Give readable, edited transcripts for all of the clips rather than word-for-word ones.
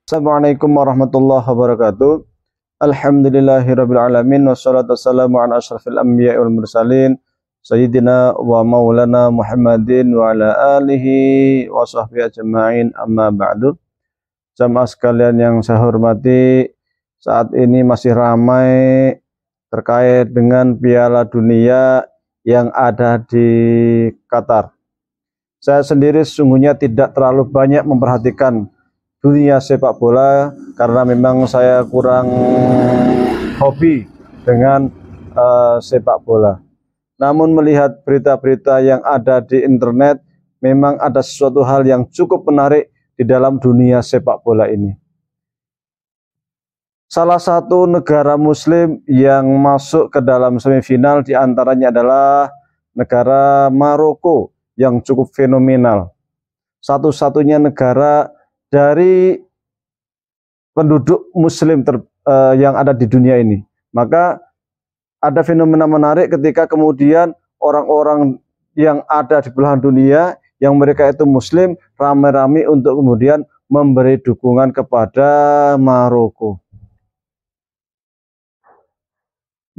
Assalamualaikum warahmatullahi wabarakatuh. Alhamdulillahirabbil alamin wassalatu wassalamu ala asyrafil anbiya'i wal mursalin sayyidina wa maulana Muhammadin wa ala alihi wa sahbihi ajma'in, amma ba'du. Jamaah sekalian yang saya hormati, saat ini masih ramai terkait dengan Piala Dunia yang ada di Qatar. Saya sendiri sesungguhnya tidak terlalu banyak memperhatikan dunia sepak bola karena memang saya kurang hobi dengan sepak bola. Namun melihat berita-berita yang ada di internet, memang ada sesuatu hal yang cukup menarik di dalam dunia sepak bola ini. Salah satu negara muslim yang masuk ke dalam semifinal diantaranya adalah negara Maroko yang cukup fenomenal. Satu-satunya negara dari penduduk muslim yang ada di dunia ini. Maka ada fenomena menarik ketika kemudian orang-orang yang ada di belahan dunia yang mereka itu muslim ramai-ramai untuk kemudian memberi dukungan kepada Maroko.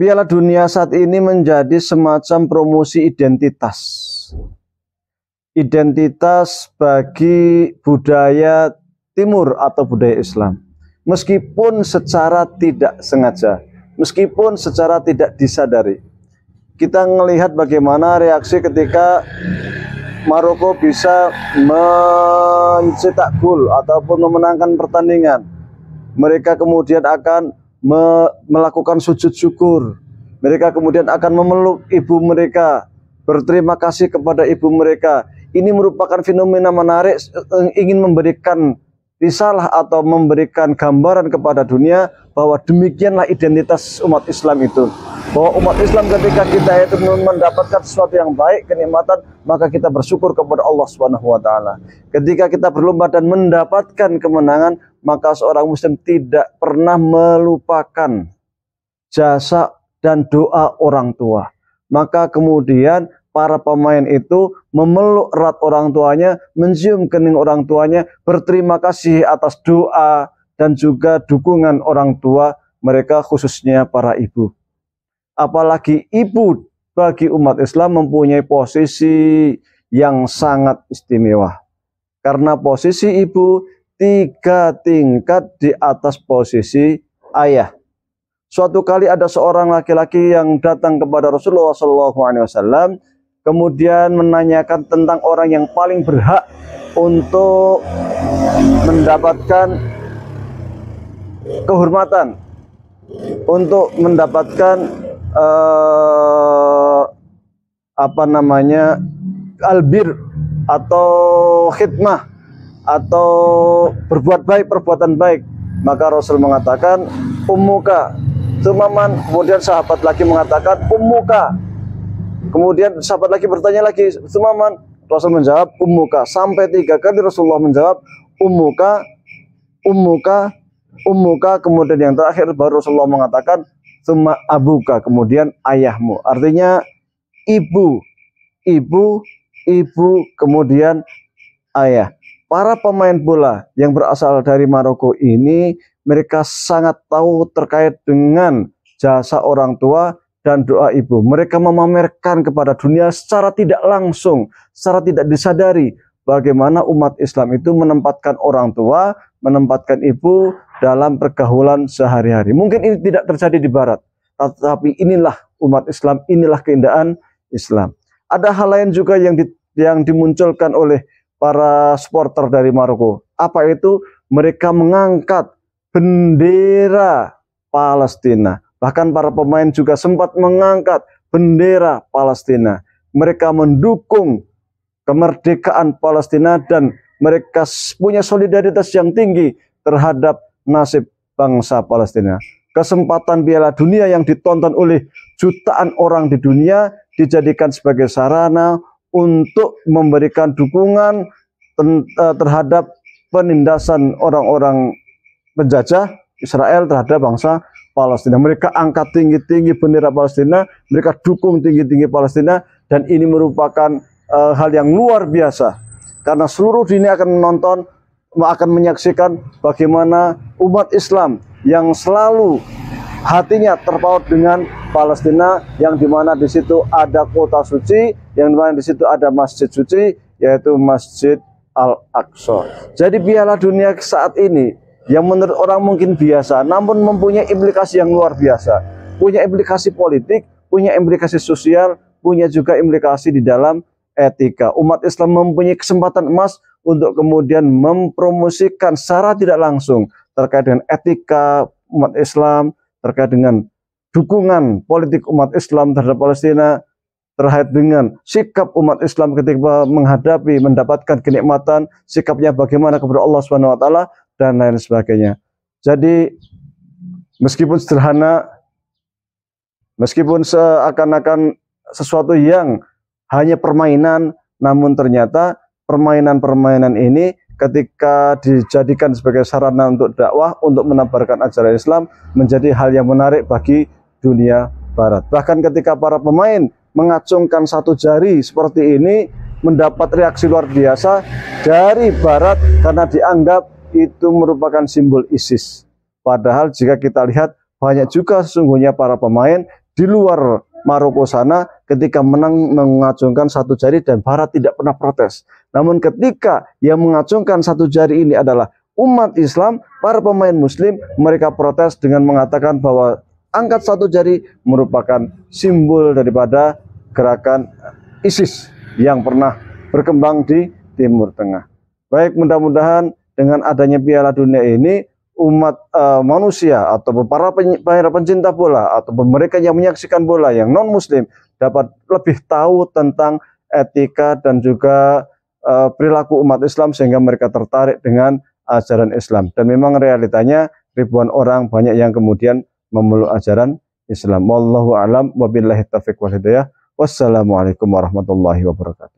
Piala Dunia saat ini menjadi semacam promosi identitas. Identitas bagi budaya timur atau budaya Islam. Meskipun secara tidak sengaja, meskipun secara tidak disadari. Kita melihat bagaimana reaksi ketika Maroko bisa mencetak gol ataupun memenangkan pertandingan. Mereka kemudian akan melakukan sujud syukur. Mereka kemudian akan memeluk ibu mereka, berterima kasih kepada ibu mereka. Ini merupakan fenomena menarik, ingin memberikan risalah atau memberikan gambaran kepada dunia bahwa demikianlah identitas umat Islam itu. Bahwa umat Islam ketika kita itu mendapatkan sesuatu yang baik, kenikmatan, maka kita bersyukur kepada Allah Subhanahu wa taala. Ketika kita berlomba dan mendapatkan kemenangan, maka seorang muslim tidak pernah melupakan jasa dan doa orang tua. Maka kemudian para pemain itu memeluk erat orang tuanya, mencium kening orang tuanya, berterima kasih atas doa dan juga dukungan orang tua mereka, khususnya para ibu. Apalagi ibu bagi umat Islam mempunyai posisi yang sangat istimewa. Karena posisi ibu 3 tingkat di atas posisi ayah. Suatu kali ada seorang laki-laki yang datang kepada Rasulullah SAW, kemudian menanyakan tentang orang yang paling berhak untuk mendapatkan kehormatan, untuk mendapatkan albir atau khidmah atau berbuat baik, perbuatan baik. Maka Rasul mengatakan ummuka, Sumaman. Kemudian sahabat lagi mengatakan ummuka. Kemudian sahabat lagi bertanya lagi, Sumaman. Rasul menjawab ummuka. Sampai 3 kali Rasulullah menjawab ummuka, ummuka, ummuka. Kemudian yang terakhir baru Rasulullah mengatakan summa abuka, kemudian ayahmu. Artinya ibu, ibu, ibu, kemudian ayah. Para pemain bola yang berasal dari Maroko ini, mereka sangat tahu terkait dengan jasa orang tua dan doa ibu. Mereka memamerkan kepada dunia secara tidak langsung, secara tidak disadari, bagaimana umat Islam itu menempatkan orang tua, menempatkan ibu dalam pergaulan sehari-hari. Mungkin ini tidak terjadi di Barat, tetapi inilah umat Islam, inilah keindahan Islam. Ada hal lain juga yang dimunculkan oleh para supporter dari Maroko. Apa itu? Mereka mengangkat bendera Palestina. Bahkan para pemain juga sempat mengangkat bendera Palestina. Mereka mendukung kemerdekaan Palestina dan mereka punya solidaritas yang tinggi terhadap nasib bangsa Palestina. Kesempatan Piala Dunia yang ditonton oleh jutaan orang di dunia dijadikan sebagai sarana untuk memberikan dukungan terhadap penindasan orang-orang penjajah Israel terhadap bangsa Palestina. Mereka angkat tinggi-tinggi bendera Palestina, mereka dukung tinggi-tinggi Palestina, dan ini merupakan hal yang luar biasa karena seluruh dunia akan menonton akan menyaksikan bagaimana umat Islam yang selalu hatinya terpaut dengan Palestina, yang dimana di situ ada kota suci, yang dimana di situ ada masjid suci, yaitu Masjid Al-Aqsa. Jadi Piala Dunia saat ini yang menurut orang mungkin biasa, namun mempunyai implikasi yang luar biasa, punya implikasi politik, punya implikasi sosial, punya juga implikasi di dalam etika. Umat Islam mempunyai kesempatan emas untuk kemudian mempromosikan secara tidak langsung terkait dengan etika umat Islam, terkait dengan dukungan politik umat Islam terhadap Palestina, terkait dengan sikap umat Islam ketika mendapatkan kenikmatan, sikapnya bagaimana kepada Allah Subhanahu wa taala dan lain sebagainya. Jadi meskipun sederhana, meskipun seakan-akan sesuatu yang hanya permainan, namun ternyata permainan-permainan ini ketika dijadikan sebagai sarana untuk dakwah, untuk menebarkan ajaran Islam, menjadi hal yang menarik bagi dunia barat. Bahkan ketika para pemain mengacungkan satu jari seperti ini, mendapat reaksi luar biasa dari barat karena dianggap itu merupakan simbol ISIS. Padahal jika kita lihat, banyak juga sesungguhnya para pemain di luar Maroko sana ketika menang mengacungkan satu jari dan barat tidak pernah protes. Namun ketika yang mengacungkan satu jari ini adalah umat Islam, para pemain muslim, mereka protes dengan mengatakan bahwa angkat satu jari merupakan simbol daripada gerakan ISIS yang pernah berkembang di Timur Tengah. Baik, mudah-mudahan dengan adanya Piala Dunia ini, umat manusia atau para pencinta bola atau mereka yang menyaksikan bola yang non muslim dapat lebih tahu tentang etika dan juga perilaku umat Islam, sehingga mereka tertarik dengan ajaran Islam. Dan memang realitanya ribuan orang banyak yang kemudian memeluk ajaran Islam. Wallahu a'lam wabillahi taufiq wal hidayah. Wassalamualaikum warahmatullahi wabarakatuh.